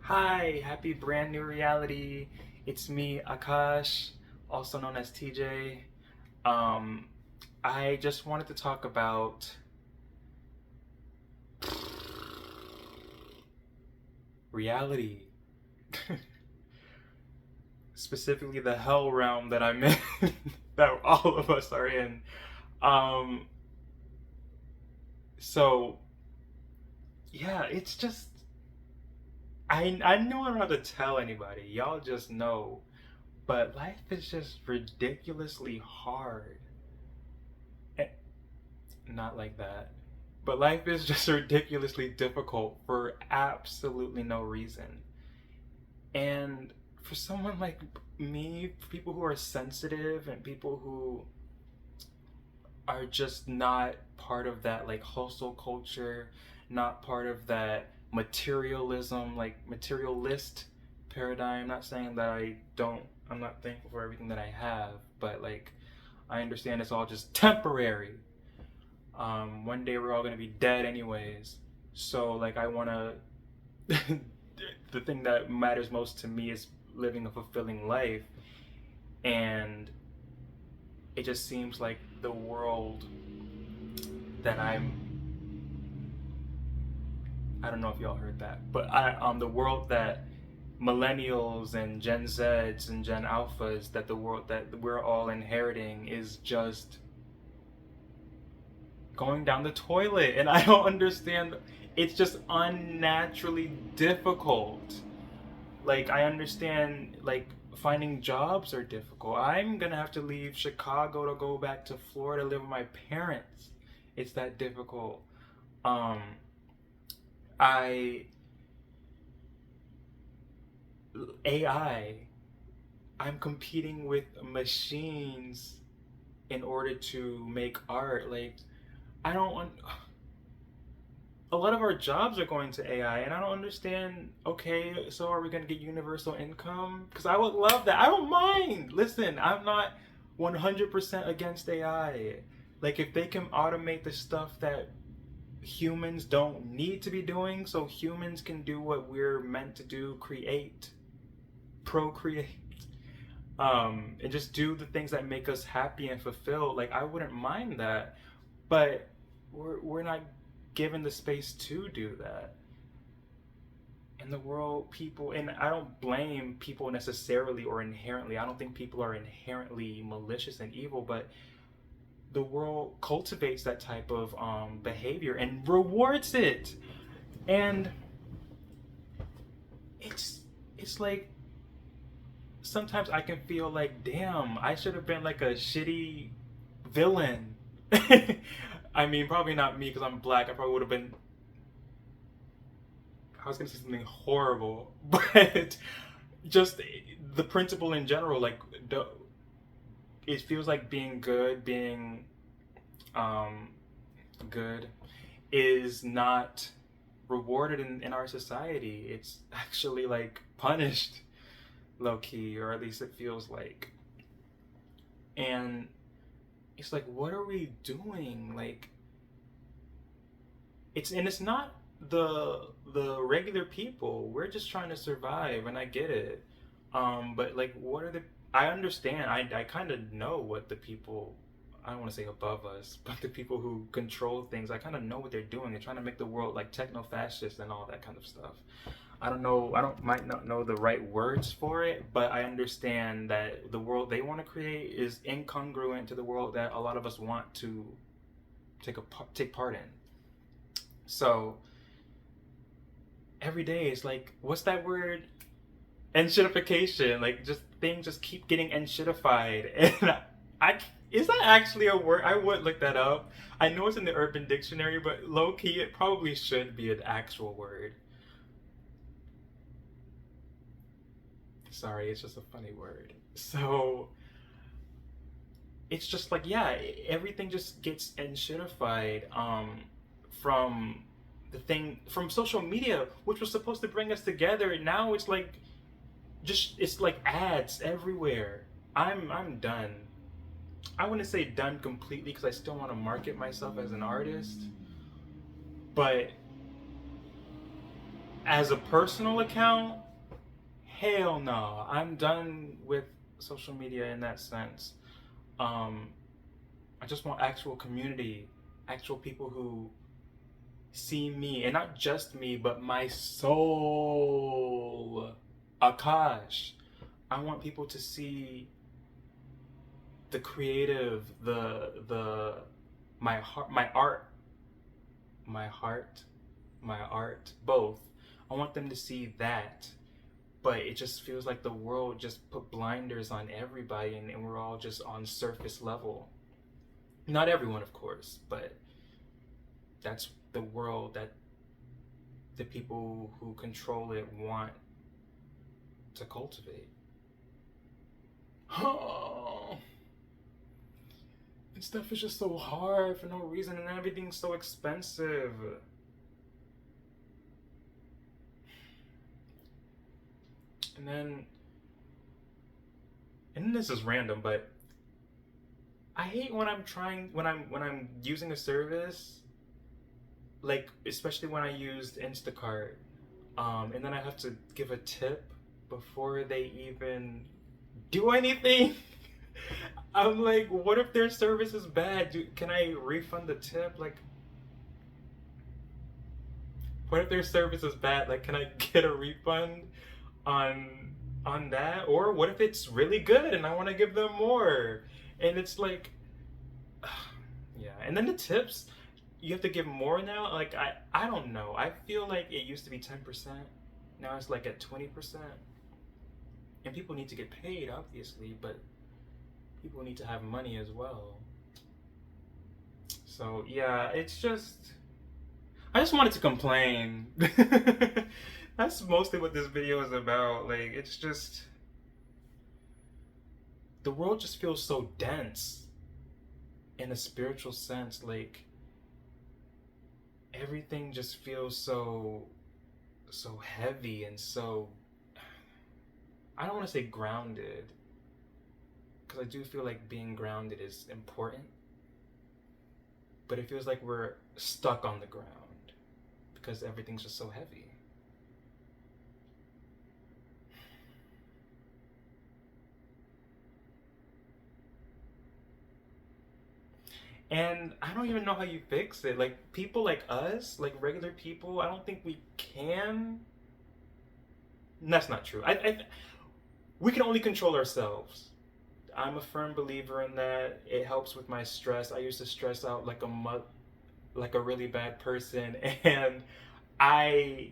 Hi, happy brand new reality. It's me, Akash, also known as TJ. Um, I just wanted to talk about reality, specifically the hell realm that I'm in, that all of us are in. Um, so yeah, it's just I know I don't have to tell anybody. Y'all just know, but life is just ridiculously hard. Eh, Not like that. But life is just ridiculously difficult for absolutely no reason. And for someone like me, for people who are sensitive and people who are just not part of that like hustle culture, not part of that materialism, like materialist paradigm. Not saying that I'm not thankful for everything that I have, but like I understand it's all just temporary. One day we're all gonna be dead anyways. So like I wanna the thing that matters most to me is living a fulfilling life, and it just seems like the world that I don't know if y'all heard that, but the world that millennials and Gen Zs and Gen Alphas, that the world that we're all inheriting is just going down the toilet, and I don't understand. It's just unnaturally difficult. Like I understand like finding jobs are difficult. I'm gonna have to leave Chicago to go back to Florida to live with my parents. It's that difficult. um I AI, I'm competing with machines in order to make art. Like I don't want, a lot of our jobs are going to AI, and I don't understand. Okay, so are we going to get universal income? Because I would love that. I don't mind. Listen, I'm not 100% against AI. Like, if they can automate the stuff that humans don't need to be doing, so humans can do what we're meant to do, create, procreate, and just do the things that make us happy and fulfilled, like, I wouldn't mind that. But we're not given the space to do that in the world. People, and I don't blame people necessarily or inherently, I don't think people are inherently malicious and evil, but the world cultivates that type of behavior and rewards it. And it's it's like sometimes I can feel like, damn, I should have been like a shitty villain. I mean, probably not me because I'm black. I probably would have been, I was gonna say something horrible, but just the principle in general, like it feels like being good, being um, good, is not rewarded in our society. It's actually like punished, low key, or at least it feels like. And it's like, what are we doing? Like, it's not the regular people. We're just trying to survive, and I get it. But like, what are the? I understand. I kind of know what the people. I don't want to say above us, but the people who control things, I kind of know what they're doing. They're trying to make the world like techno-fascist and all that kind of stuff. I don't know. I don't might not know the right words for it, but I understand that the world they want to create is incongruent to the world that a lot of us want to take part in. So every day is like, what's that word? Enshittification. Like, just things just keep getting enshittified, and I is that actually a word? I would look that up. I know it's in the Urban Dictionary, but low key, it probably should be an actual word. Sorry, it's just a funny word. So it's just like, yeah, everything just gets enshittified from the thing from social media, which was supposed to bring us together. And now it's like just it's like ads everywhere. I'm done. I wouldn't say done completely because I still want to market myself as an artist, but As a personal account, hell no. I'm done with social media in that sense. Um, I just want actual community, actual people who see me, and not just me, but my soul. Akash. I want people to see the creative, the my heart, my art, both. I want them to see that, but it just feels like the world just put blinders on everybody, and we're all just on surface level. Not everyone, of course, but that's the world that the people who control it want to cultivate. Oh, and stuff is just so hard for no reason, and everything's so expensive. And then, and this is random, but I hate when I'm using a service, like especially when I used Instacart, and then I have to give a tip before they even do anything. I'm like, what if their service is bad? Can I refund the tip? Like, what if their service is bad? Like, can I get a refund on on that? Or what if it's really good and I want to give them more? And it's like, yeah. And then the tips, you have to give more now. Like, I don't know. I feel like it used to be 10%. Now it's like at 20%. And people need to get paid, obviously, but people need to have money as well. So yeah, it's just, I just wanted to complain. That's mostly what this video is about. Like, it's just, the world just feels so dense in a spiritual sense. Like, everything just feels so heavy and so, I don't want to say grounded, because I do feel like being grounded is important, but it feels like we're stuck on the ground because everything's just so heavy. And I don't even know how you fix it. Like, people like us, like regular people, I don't think we can. That's not true. We can only control ourselves. I'm a firm believer in that. It helps with my stress. I used to stress out like a really bad person, and I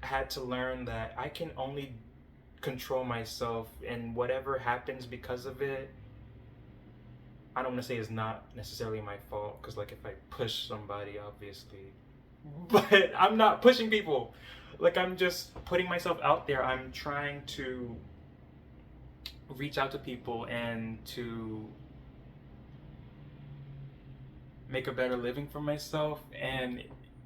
had to learn that I can only control myself, and whatever happens because of it, I don't want to say it's not necessarily my fault, because like if I push somebody, obviously, but I'm not pushing people. Like, I'm just putting myself out there. I'm trying to reach out to people and to make a better living for myself. And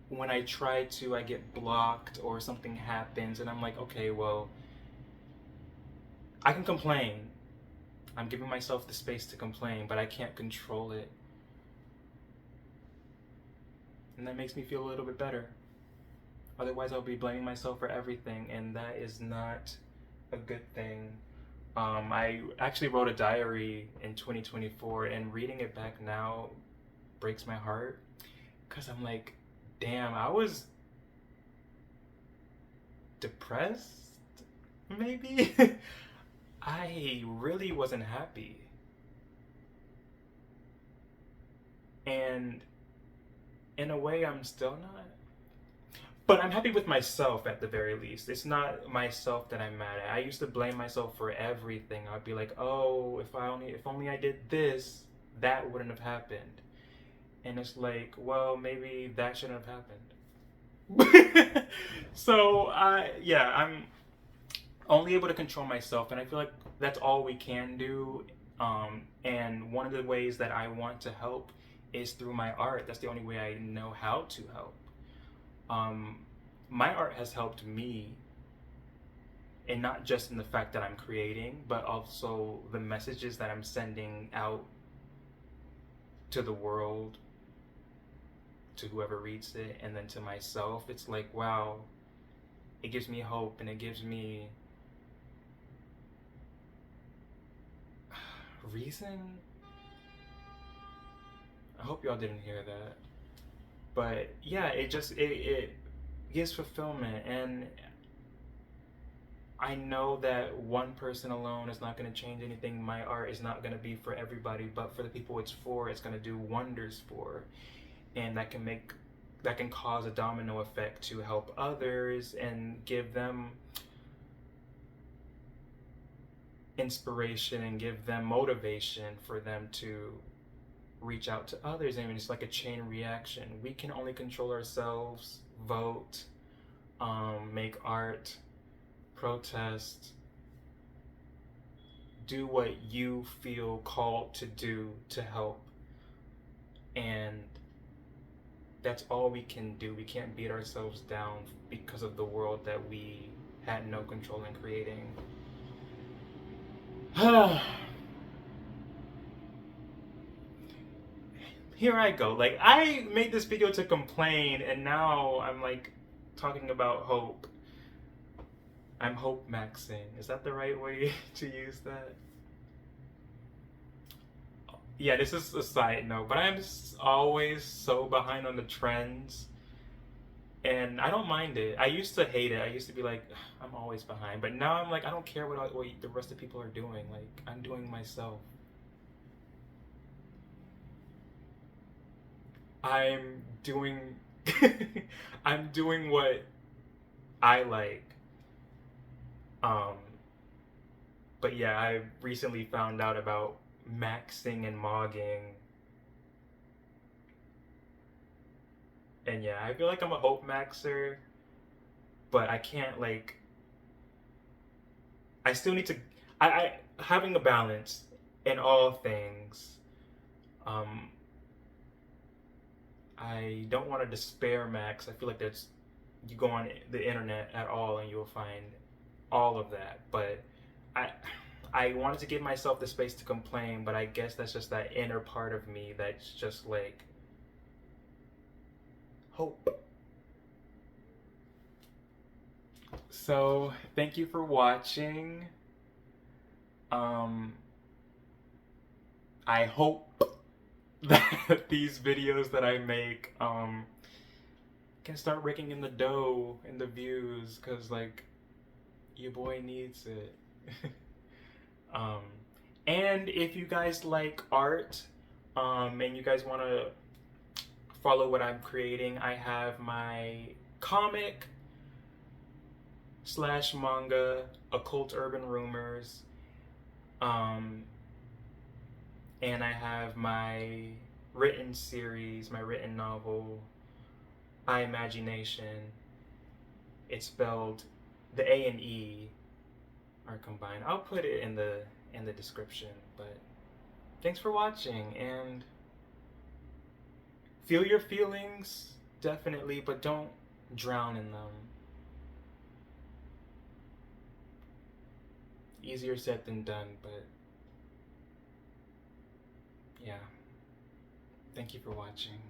when I try to, I get blocked or something happens, and I'm like, okay, well, I can complain. I'm giving myself the space to complain, but I can't control it. And that makes me feel a little bit better. Otherwise, I'll be blaming myself for everything, and that is not a good thing. I actually wrote a diary in 2024, and reading it back now breaks my heart, because I'm like, damn, I was depressed, maybe? I really wasn't happy. And in a way, I'm still not. But I'm happy with myself at the very least. It's not myself that I'm mad at. I used to blame myself for everything. I'd be like, "Oh, if only I did this, that wouldn't have happened." And it's like, well, maybe that shouldn't have happened. So, yeah, I'm only able to control myself, and I feel like that's all we can do. And one of the ways that I want to help is through my art. That's the only way I know how to help. Um, my art has helped me, and not just in the fact that I'm creating, but also the messages that I'm sending out to the world, to whoever reads it, and then to myself. It's like, wow, It gives me hope, and it gives me reason. I hope y'all didn't hear that. But yeah, it gives fulfillment, and I know that one person alone is not going to change anything. My art is not going to be for everybody, but for the people it's for, it's going to do wonders for. And that can cause a domino effect to help others and give them inspiration and give them motivation for them to reach out to others. I mean, it's like a chain reaction. We can only control ourselves, vote, make art, protest, do what you feel called to do to help. And that's all we can do. We can't beat ourselves down because of the world that we had no control in creating. Here I go. Like, I made this video to complain, and now I'm like talking about hope. I'm hope maxing. Is that the right way to use that? Yeah, this is a side note, but I'm always so behind on the trends, and I don't mind it. I used to hate it. I used to be like, I'm always behind, but now I'm like, I don't care what the rest of people are doing. Like, I'm doing myself. I'm doing I'm doing what I like. Um, but yeah, I recently found out about maxing and mogging. And yeah, I feel like I'm a hope maxer, but I can't like I still need to I having a balance in all things. Um I don't want to despair max. I feel like there's you go on the internet at all and you'll find all of that. But I I wanted to give myself the space to complain, but I guess that's just that inner part of me that's just like hope. So thank you for watching. Um, I hope that these videos that I make can start raking in the dough and the views, cause like your boy needs it. um, and if you guys like art, and you guys want to follow what I'm creating, I have my comic slash manga, Occult Urban Rumors, um, and I have my written series, my written novel, I Imagination. It's spelled the A and E are combined. I'll put it in the description. But thanks for watching, and feel your feelings definitely, but don't drown in them. Easier said than done, but yeah. Thank you for watching.